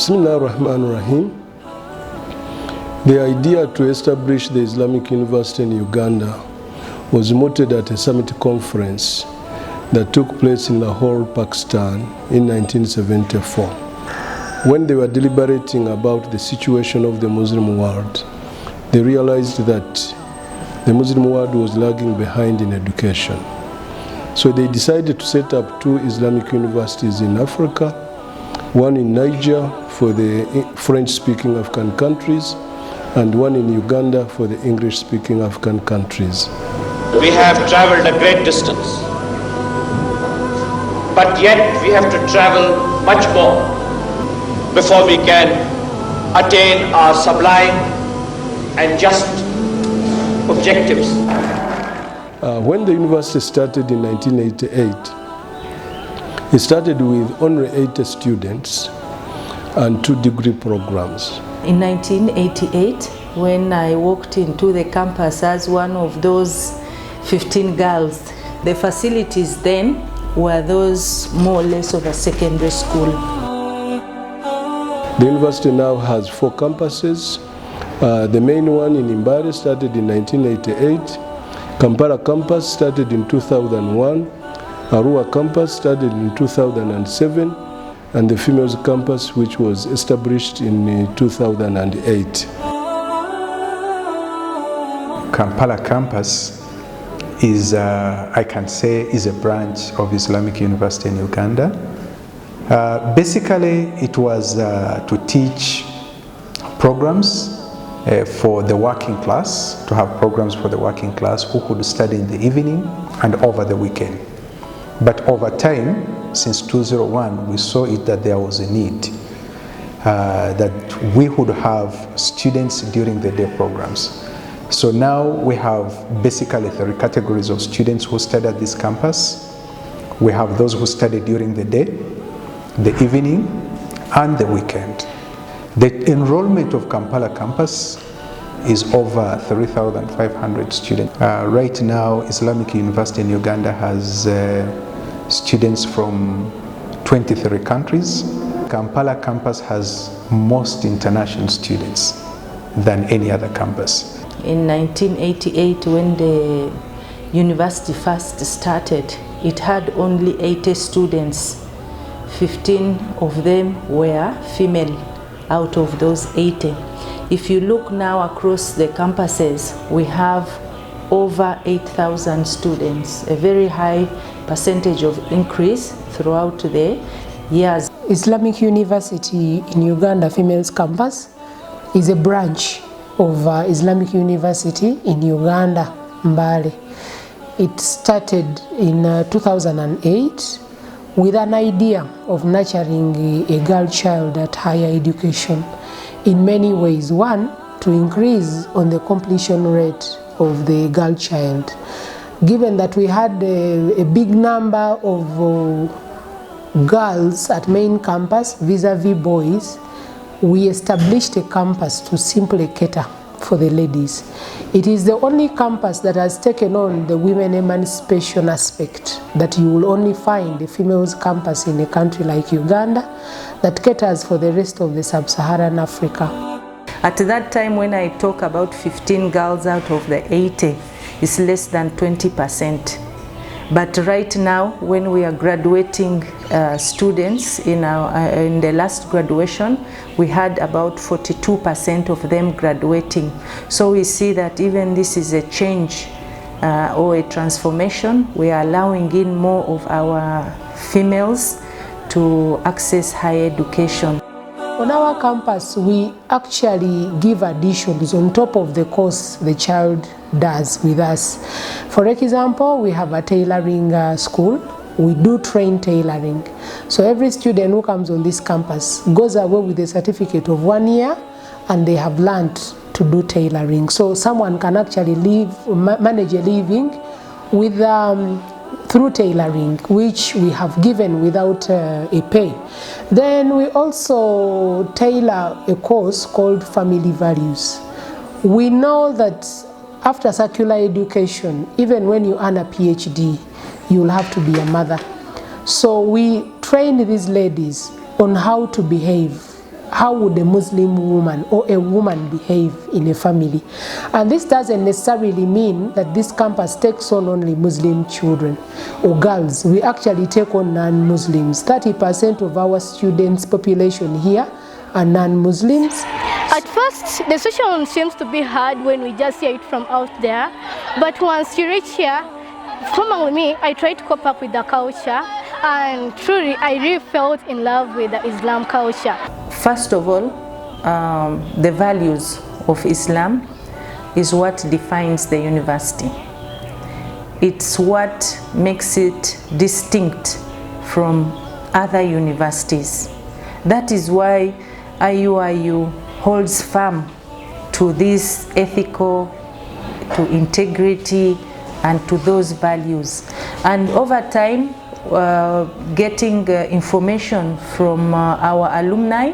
Bismillahirrahmanirrahim. The idea to establish the Islamic University in Uganda was mooted at a summit conference that took place in Lahore, Pakistan in 1974. When they were deliberating about the situation of the Muslim world, they realized that the Muslim world was lagging behind in education. So they decided to set up two Islamic universities in Africa, one in Niger for the French-speaking African countries, and one in Uganda for the English-speaking African countries. We have traveled a great distance, but yet we have to travel much more before we can attain our sublime and just objectives. When the university started in 1988, it started with only 80 students and 2 degree programs. In 1988, when I walked into the campus as one of those 15 girls, the facilities then were those more or less of a secondary school. The university now has 4 campuses. The main one in Mbale started in 1988. Kampala campus started in 2001. Arua campus started in 2007. And the females campus, which was established in 2008. Kampala campus is, I can say, is a branch of Islamic University in Uganda. Basically, it was to teach programs for the working class, to have programs for the working class who could study in the evening and over the weekend. But over time, since 2001, we saw it that there was a need that we would have students during the day programs. So now we have basically 3 categories of students who study at this campus. We have those who study during the day, the evening, and the weekend. The enrollment of Kampala campus is over 3,500 students. Right now, Islamic University in Uganda has students from 23 countries. Kampala campus has most international students than any other campus. In 1988, when the university first started, it had only 80 students. 15 of them were female out of those 80. If you look now across the campuses, we have over 8,000 students, a very high percentage of increase throughout the years. Islamic University in Uganda Females Campus is a branch of Islamic University in Uganda, Mbale. It started in 2008 with an idea of nurturing a girl child at higher education in many ways. One, to increase on the completion rate of the girl child. Given that we had a big number of girls at main campus vis-a-vis boys, we established a campus to simply cater for the ladies. It is the only campus that has taken on the women emancipation aspect that you will only find a females campus in a country like Uganda that caters for the rest of the sub-Saharan Africa. At that time, when I talk about 15 girls out of the 80, it's less than 20%. But right now, when we are graduating students in the last graduation, we had about 42% of them graduating. So we see that even this is a change or a transformation. We are allowing in more of our females to access higher education. On our campus, we actually give additions on top of the course the child does with us. For example, we have a tailoring school. We do train tailoring. So every student who comes on this campus goes away with a certificate of 1 year and they have learned to do tailoring. So someone can actually manage a living with through tailoring, which we have given without a pay. Then we also tailor a course called Family Values. We know that after secular education, even when you earn a PhD, you will have to be a mother. So we train these ladies on how to behave how would a Muslim woman or a woman behave in a family. And this doesn't necessarily mean that this campus takes on only Muslim children or girls. We actually take on non-Muslims. 30% of our students' population here are non-Muslims. At first, the situation seems to be hard when we just hear it from out there. But once you reach here, formally me, I try to cope up with the culture. And truly, I really felt in love with the Islam culture. First of all, the values of Islam is what defines the university. It's what makes it distinct from other universities. That is why IUIU holds firm to this ethical, to integrity, and to those values. And over time, getting information from our alumni,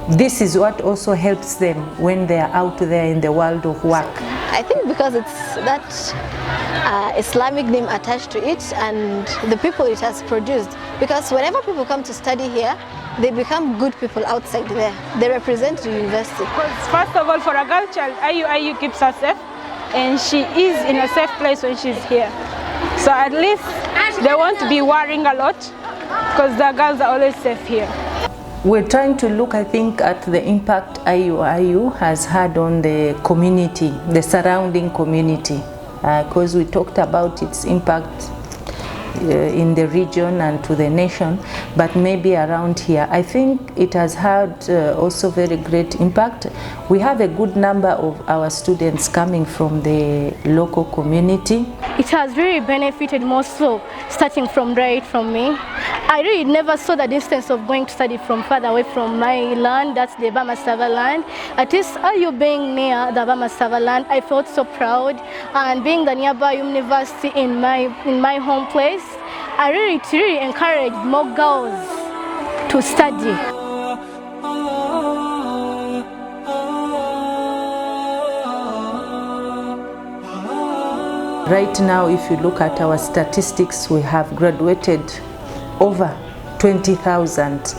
this is what also helps them when they are out there in the world of work. I think because it's that Islamic name attached to it and the people it has produced. Because whenever people come to study here, they become good people outside there. They represent the university. Because first of all, for a girl child, IUIU keeps her safe, and she is in a safe place when she's here. So at least they won't be worrying a lot because the girls are always safe here. We're trying to look, I think, at the impact IUIU has had on the community, the surrounding community, because we talked about its impact in the region and to the nation, but maybe around here. I think it has had also very great impact. We have a good number of our students coming from the local community. It has really benefited more so, starting from right from me. I really never saw the distance of going to study from further away from my land, that's the Bamasava land. At least you being near the Bamasava land, I felt so proud. And being the nearby university in my home place, I really encourage more girls to study. Right now, if you look at our statistics, we have graduated over 20,000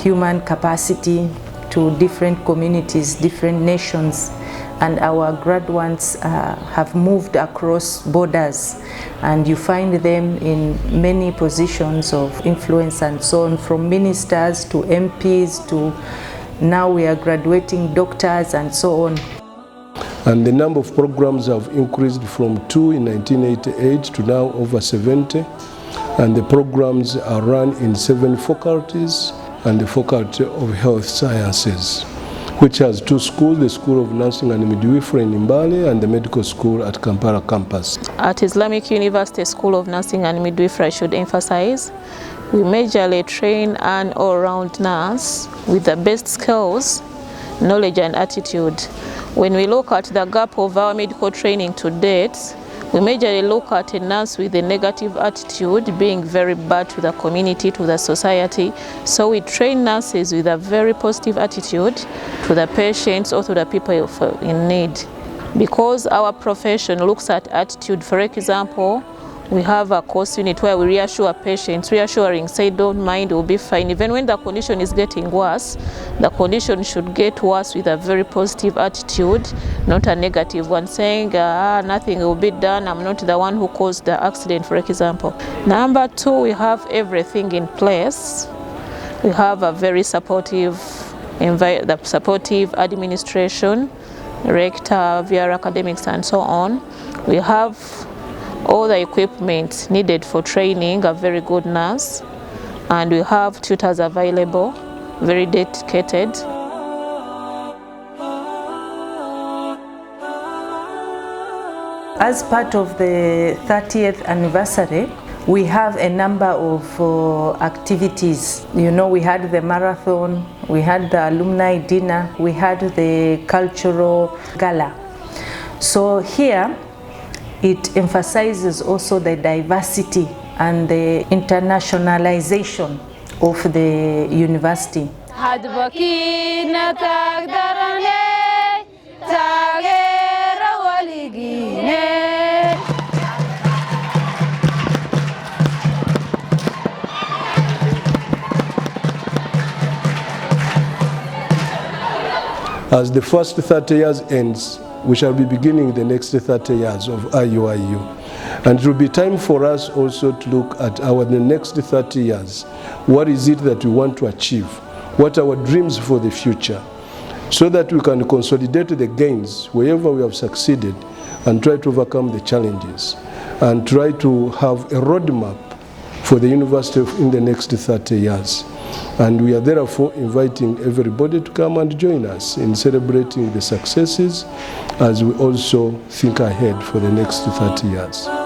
human capacity to different communities, different nations, and our graduates have moved across borders, and you find them in many positions of influence and so on, from ministers to MPs to now we are graduating doctors and so on. And the number of programs have increased from 2 in 1988 to now over 70. And the programs are run in 7 faculties and the Faculty of Health Sciences, which has 2 schools, the School of Nursing and Midwifery in Mbale and the Medical School at Kampala campus. At Islamic University School of Nursing and Midwifery, I should emphasize, we majorly train an all-round nurse with the best skills, knowledge and attitude. When we look at the gap of our medical training to date, we majorly look at a nurse with a negative attitude, being very bad to the community, to the society. So we train nurses with a very positive attitude to the patients or to the people in need. Because our profession looks at attitude, for example, we have a course unit where we reassure patients, reassuring, say don't mind, it will be fine. Even when the condition is getting worse, the condition should get worse with a very positive attitude, not a negative one, saying nothing will be done, I'm not the one who caused the accident, for example. Number 2, we have everything in place. We have a very supportive administration, rector, VR academics and so on. We have all the equipment needed for training, a very good nurse, and we have tutors available, very dedicated. As part of the 30th anniversary, we have a number of activities. You know, we had the marathon, we had the alumni dinner, we had the cultural gala. So here, it emphasizes also the diversity and the internationalization of the university. As the first 30 years ends, we shall be beginning the next 30 years of IUIU. And it will be time for us also to look at the next 30 years. What is it that we want to achieve? What are our dreams for the future? So that we can consolidate the gains wherever we have succeeded and try to overcome the challenges and try to have a roadmap for the university in the next 30 years. And we are therefore inviting everybody to come and join us in celebrating the successes as we also think ahead for the next 30 years.